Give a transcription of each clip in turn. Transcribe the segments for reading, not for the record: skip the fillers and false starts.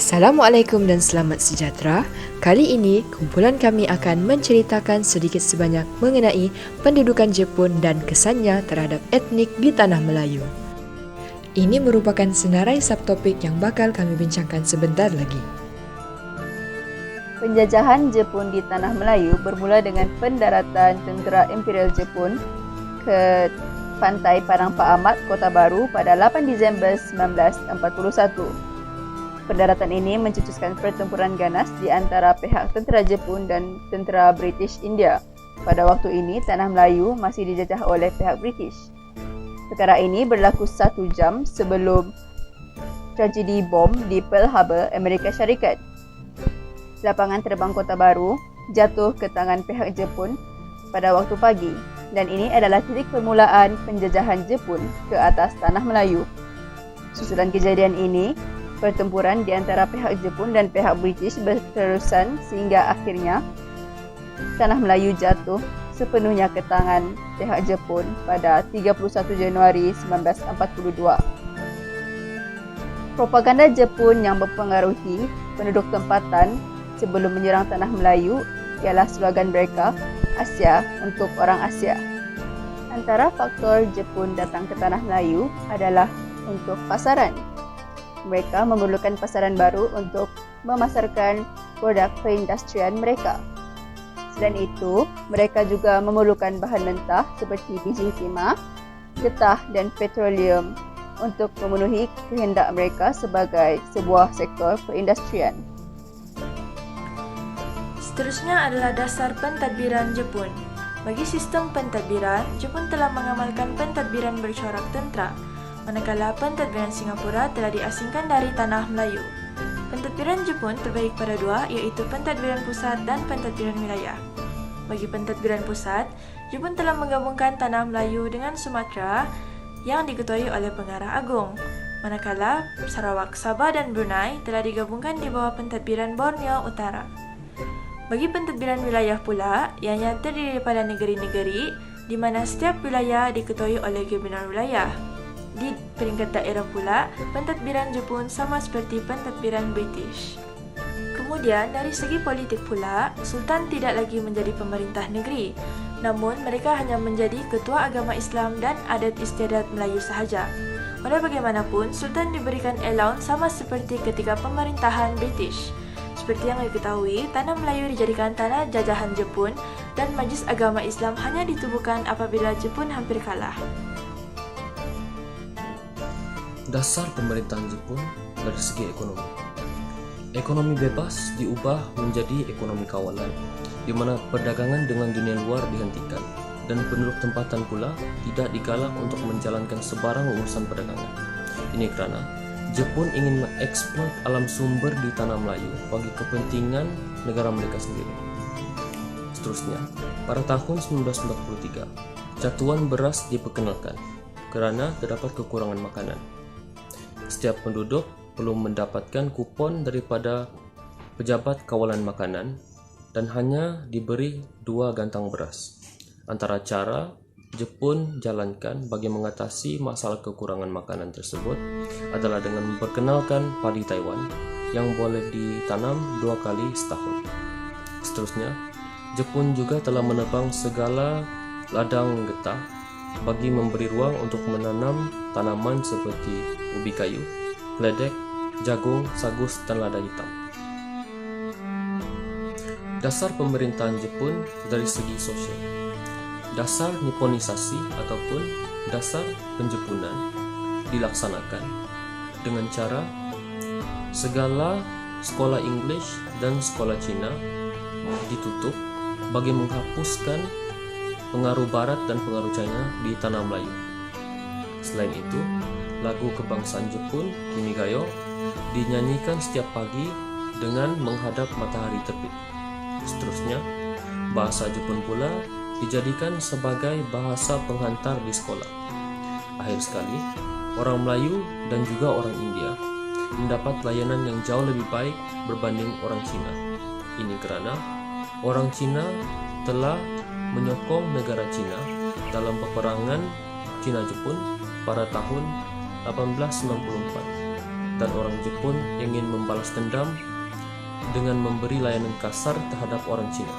Assalamualaikum dan selamat sejahtera. Kali ini, kumpulan kami akan menceritakan sedikit sebanyak mengenai pendudukan Jepun dan kesannya terhadap etnik di Tanah Melayu. Ini merupakan senarai subtopik yang bakal kami bincangkan sebentar lagi. Penjajahan Jepun di Tanah Melayu bermula dengan pendaratan tentera Imperial Jepun ke pantai Padang Pak Ahmad, Kota Baru pada 8 Disember 1941. Pendaratan ini mencetuskan pertempuran ganas di antara pihak tentera Jepun dan tentera British India. Pada waktu ini, Tanah Melayu masih dijajah oleh pihak British. Perkara ini berlaku 1 jam sebelum tragedi bom di Pearl Harbor, Amerika Syarikat. Lapangan terbang Kota Baru jatuh ke tangan pihak Jepun pada waktu pagi, dan ini adalah titik permulaan penjajahan Jepun ke atas Tanah Melayu. Susulan kejadian ini, pertempuran di antara pihak Jepun dan pihak British berterusan sehingga akhirnya Tanah Melayu jatuh sepenuhnya ke tangan pihak Jepun pada 31 Januari 1942. Propaganda Jepun yang mempengaruhi penduduk tempatan sebelum menyerang Tanah Melayu ialah slogan mereka, Asia untuk orang Asia. Antara faktor Jepun datang ke Tanah Melayu adalah untuk pasaran. Mereka memerlukan pasaran baru untuk memasarkan produk perindustrian mereka. Selain itu, mereka juga memerlukan bahan mentah seperti biji timah, getah dan petroleum untuk memenuhi kehendak mereka sebagai sebuah sektor perindustrian. Seterusnya adalah dasar pentadbiran Jepun. Bagi sistem pentadbiran, Jepun telah mengamalkan pentadbiran bercorak tentera, manakala pentadbiran Singapura telah diasingkan dari Tanah Melayu. Pentadbiran Jepun terbagi pada dua, iaitu pentadbiran pusat dan pentadbiran wilayah. Bagi pentadbiran pusat, Jepun telah menggabungkan Tanah Melayu dengan Sumatera yang diketuai oleh Pengarah Agung, manakala Sarawak, Sabah dan Brunei telah digabungkan di bawah pentadbiran Borneo Utara. Bagi pentadbiran wilayah pula, ianya terdiri daripada negeri-negeri di mana setiap wilayah diketuai oleh Gubernur Wilayah. Di peringkat daerah pula, pentadbiran Jepun sama seperti pentadbiran British. Kemudian, dari segi politik pula, Sultan tidak lagi menjadi pemerintah negeri, namun mereka hanya menjadi ketua agama Islam dan adat istiadat Melayu sahaja. Walau bagaimanapun, Sultan diberikan allowance sama seperti ketika pemerintahan British. Seperti yang diketahui, Tanah Melayu dijadikan tanah jajahan Jepun dan Majlis Agama Islam hanya ditubuhkan apabila Jepun hampir kalah. Dasar pemerintahan Jepun dari segi ekonomi. Ekonomi bebas diubah menjadi ekonomi kawalan, di mana perdagangan dengan dunia luar dihentikan, dan penduduk tempatan pula tidak digalak untuk menjalankan sebarang urusan perdagangan. Ini kerana Jepun ingin mengeksploit alam sumber di Tanah Melayu bagi kepentingan negara mereka sendiri. Seterusnya, pada tahun 1943, jatuhan beras diperkenalkan kerana terdapat kekurangan makanan. Setiap penduduk perlu mendapatkan kupon daripada pejabat kawalan makanan dan hanya diberi 2 gantang beras. Antara cara Jepun jalankan bagi mengatasi masalah kekurangan makanan tersebut adalah dengan memperkenalkan padi Taiwan yang boleh ditanam 2 kali setahun. Seterusnya, Jepun juga telah menebang segala ladang getah bagi memberi ruang untuk menanam tanaman seperti ubi kayu, keledek, jagung, sagus, dan lada hitam. Dasar pemerintahan Jepun dari segi sosial. Dasar Nipponisasi ataupun dasar penjepunan dilaksanakan dengan cara segala sekolah English dan sekolah Cina ditutup bagi menghapuskan pengaruh Barat dan pengaruh China di Tanah Melayu. Selain itu, lagu kebangsaan Jepun, Kimigayo, dinyanyikan setiap pagi dengan menghadap matahari terbit. Seterusnya, bahasa Jepun pula dijadikan sebagai bahasa penghantar di sekolah. Akhir sekali, orang Melayu dan juga orang India mendapat layanan yang jauh lebih baik berbanding orang Cina. Ini kerana orang Cina telah menyokong negara Cina dalam peperangan Cina-Jepun pada tahun 1894 dan orang Jepun ingin membalas dendam dengan memberi layanan kasar terhadap orang Cina.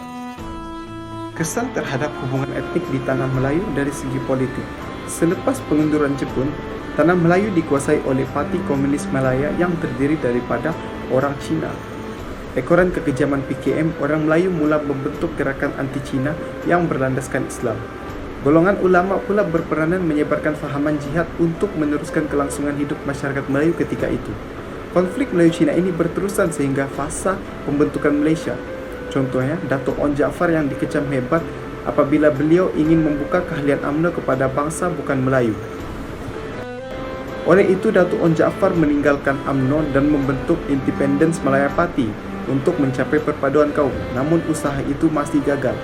Kesan terhadap hubungan etnik di Tanah Melayu dari segi politik. Selepas pengunduran Jepun, Tanah Melayu dikuasai oleh Parti Komunis Malaya yang terdiri daripada orang Cina. Ekoran kekejaman PKM, orang Melayu mula membentuk gerakan anti-Cina yang berlandaskan Islam. Golongan ulama pula berperanan menyebarkan fahaman jihad untuk meneruskan kelangsungan hidup masyarakat Melayu ketika itu. Konflik Melayu-Cina ini berterusan sehingga fasa pembentukan Malaysia. Contohnya, Datuk Onn Jaafar yang dikecam hebat apabila beliau ingin membuka keahlian UMNO kepada bangsa bukan Melayu. Oleh itu, Datuk Onn Jaafar meninggalkan UMNO dan membentuk Independence Malaya Party untuk mencapai perpaduan kaum. Namun usaha itu masih gagal.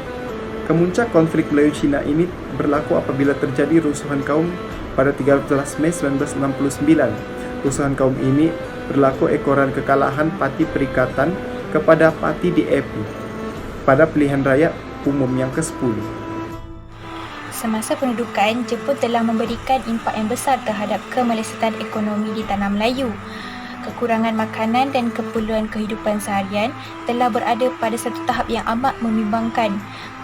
Kemuncak konflik Melayu-Cina ini berlaku apabila terjadi rusuhan kaum pada 13 Mei 1969. Rusuhan kaum ini berlaku ekoran kekalahan Parti Perikatan kepada Parti DAP pada pilihan raya umum yang ke-10. Semasa pendudukan, Jepun telah memberikan impak yang besar terhadap kemelesetan ekonomi di Tanah Melayu. Kekurangan makanan dan keperluan kehidupan seharian telah berada pada satu tahap yang amat membimbangkan.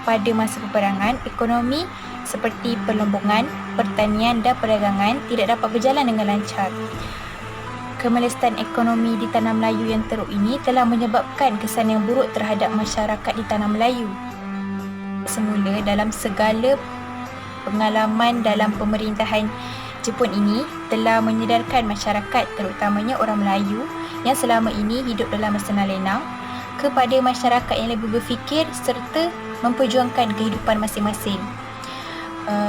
Pada masa peperangan, ekonomi seperti perlombongan, pertanian dan perdagangan tidak dapat berjalan dengan lancar. Kemelesetan ekonomi di Tanah Melayu yang teruk ini telah menyebabkan kesan yang buruk terhadap masyarakat di Tanah Melayu. Semula dalam segala pengalaman dalam pemerintahan Jepun ini telah menyedarkan masyarakat, terutamanya orang Melayu yang selama ini hidup dalam senang lenang, kepada masyarakat yang lebih berfikir serta memperjuangkan kehidupan masing-masing.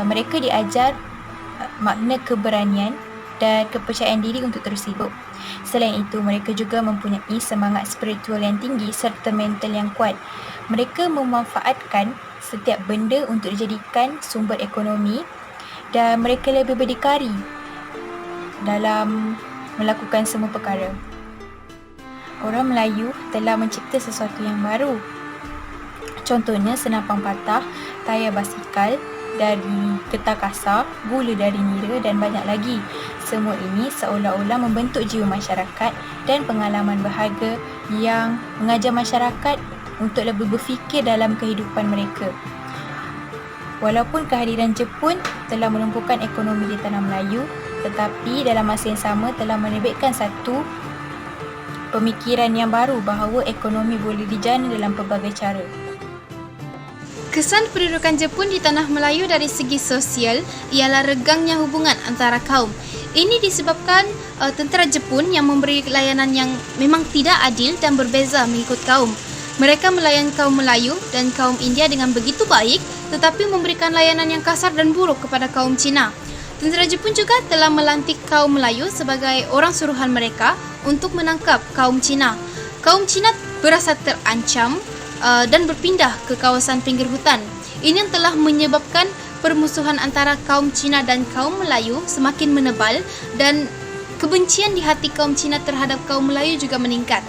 Mereka diajar makna keberanian dan kepercayaan diri untuk terus hidup. Selain itu, mereka juga mempunyai semangat spiritual yang tinggi serta mental yang kuat. Mereka memanfaatkan setiap benda untuk dijadikan sumber ekonomi dan mereka lebih berdikari dalam melakukan semua perkara. Orang Melayu telah mencipta sesuatu yang baru. Contohnya senapan patah, tayar basikal dari getah kasar, gula dari nira dan banyak lagi. Semua ini seolah-olah membentuk jiwa masyarakat dan pengalaman berharga yang mengajar masyarakat untuk lebih berfikir dalam kehidupan mereka. Walaupun kehadiran Jepun telah melumpuhkan ekonomi di Tanah Melayu, tetapi dalam masa yang sama telah menerbitkan satu pemikiran yang baru bahawa ekonomi boleh dijana dalam pelbagai cara. Kesan pendudukan Jepun di Tanah Melayu dari segi sosial ialah regangnya hubungan antara kaum. Ini disebabkan tentera Jepun yang memberi layanan yang memang tidak adil dan berbeza mengikut kaum. Mereka melayan kaum Melayu dan kaum India dengan begitu baik, tetapi memberikan layanan yang kasar dan buruk kepada kaum Cina. Tentera Jepun juga telah melantik kaum Melayu sebagai orang suruhan mereka untuk menangkap kaum Cina. Kaum Cina berasa terancam dan berpindah ke kawasan pinggir hutan. Ini yang telah menyebabkan permusuhan antara kaum Cina dan kaum Melayu semakin menebal dan kebencian di hati kaum Cina terhadap kaum Melayu juga meningkat.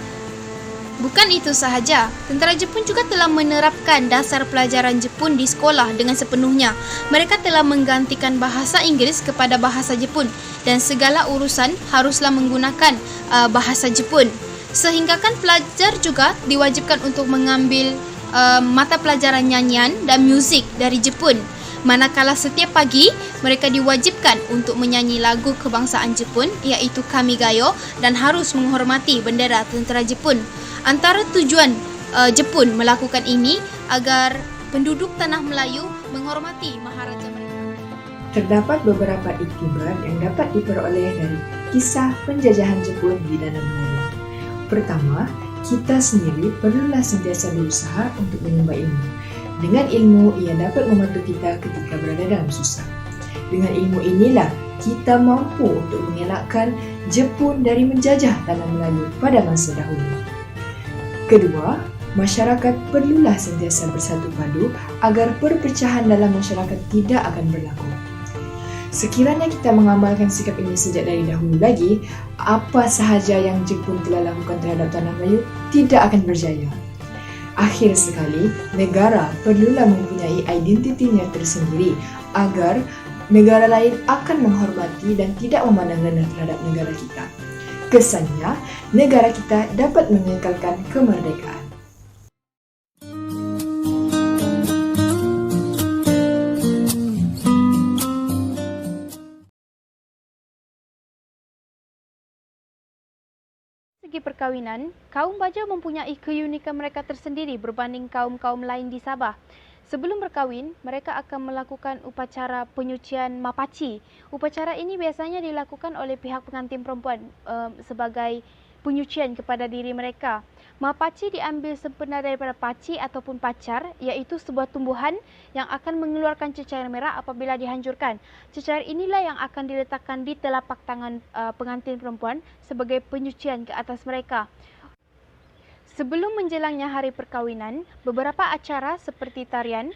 Bukan itu sahaja, tentera Jepun juga telah menerapkan dasar pelajaran Jepun di sekolah dengan sepenuhnya. Mereka telah menggantikan bahasa Inggeris kepada bahasa Jepun dan segala urusan haruslah menggunakan bahasa Jepun. Sehinggakan pelajar juga diwajibkan untuk mengambil mata pelajaran nyanyian dan muzik dari Jepun. Manakala setiap pagi, mereka diwajibkan untuk menyanyi lagu kebangsaan Jepun iaitu Kamigayo dan harus menghormati bendera tentera Jepun. Antara tujuan Jepun melakukan ini agar penduduk Tanah Melayu menghormati Maharaja mereka. Terdapat beberapa iktibar yang dapat diperoleh dari kisah penjajahan Jepun di Tanah Melayu. Pertama, kita sendiri perlulah sentiasa berusaha untuk menimba ilmu. Dengan ilmu, ia dapat membantu kita ketika berada dalam susah. Dengan ilmu inilah kita mampu untuk mengelakkan Jepun dari menjajah Tanah Melayu pada masa dahulu. Kedua, masyarakat perlulah sentiasa bersatu padu agar perpecahan dalam masyarakat tidak akan berlaku. Sekiranya kita mengamalkan sikap ini sejak dari dahulu lagi, apa sahaja yang Jepun telah lakukan terhadap Tanah Melayu tidak akan berjaya. Akhir sekali, negara perlulah mempunyai identitinya tersendiri agar negara lain akan menghormati dan tidak memandang rendah terhadap negara kita. Kesannya, negara kita dapat mengekalkan kemerdekaan. Segi perkawinan, kaum Bajau mempunyai keunikan mereka tersendiri berbanding kaum-kaum lain di Sabah. Sebelum berkahwin, mereka akan melakukan upacara penyucian mapaci. Upacara ini biasanya dilakukan oleh pihak pengantin perempuan sebagai penyucian kepada diri mereka. Mapaci diambil sempena daripada paci ataupun pacar, iaitu sebuah tumbuhan yang akan mengeluarkan cecair merah apabila dihancurkan. Cecair inilah yang akan diletakkan di telapak tangan pengantin perempuan sebagai penyucian ke atas mereka. Sebelum menjelangnya hari perkahwinan, beberapa acara seperti tarian,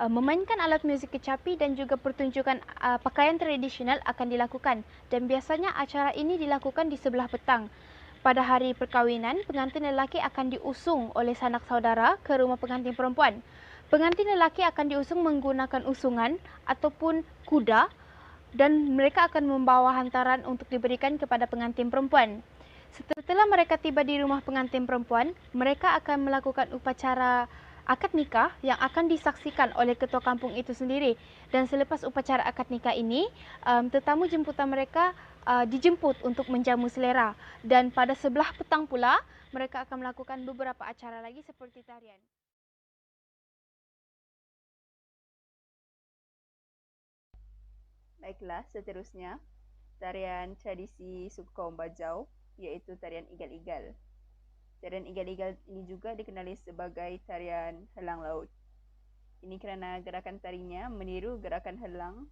memainkan alat muzik kecapi dan juga pertunjukan pakaian tradisional akan dilakukan, dan biasanya acara ini dilakukan di sebelah petang. Pada hari perkahwinan, pengantin lelaki akan diusung oleh sanak saudara ke rumah pengantin perempuan. Pengantin lelaki akan diusung menggunakan usungan ataupun kuda, dan mereka akan membawa hantaran untuk diberikan kepada pengantin perempuan. Setelah mereka tiba di rumah pengantin perempuan, mereka akan melakukan upacara akad nikah yang akan disaksikan oleh ketua kampung itu sendiri. Dan selepas upacara akad nikah ini, tetamu jemputan mereka dijemput untuk menjamu selera. Dan pada sebelah petang pula, mereka akan melakukan beberapa acara lagi seperti tarian. Baiklah, seterusnya, tarian tradisi suku kaum Bajau, iaitu tarian igal-igal. Tarian igal-igal ini juga dikenali sebagai tarian helang laut. Ini kerana gerakan tarinya meniru gerakan helang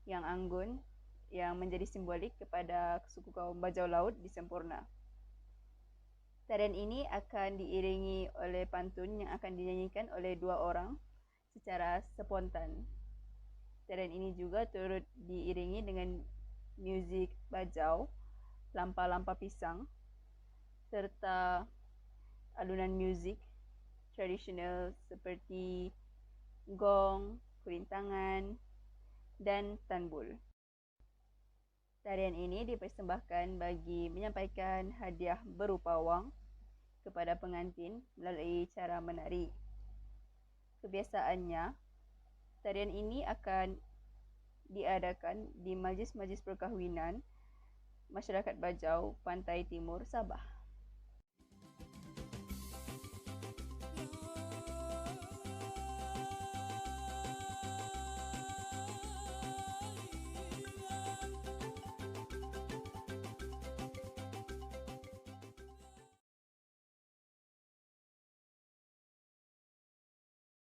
yang anggun yang menjadi simbolik kepada suku kaum Bajau Laut di Semporna. Tarian ini akan diiringi oleh pantun yang akan dinyanyikan oleh dua orang secara spontan. Tarian ini juga turut diiringi dengan muzik Bajau, lampa-lampa pisang, serta alunan muzik tradisional seperti gong, kulintangan, dan tanbul. Tarian ini dipersembahkan bagi menyampaikan hadiah berupa wang kepada pengantin melalui cara menari. Kebiasaannya, tarian ini akan diadakan di majlis-majlis perkahwinan masyarakat Bajau Pantai Timur Sabah.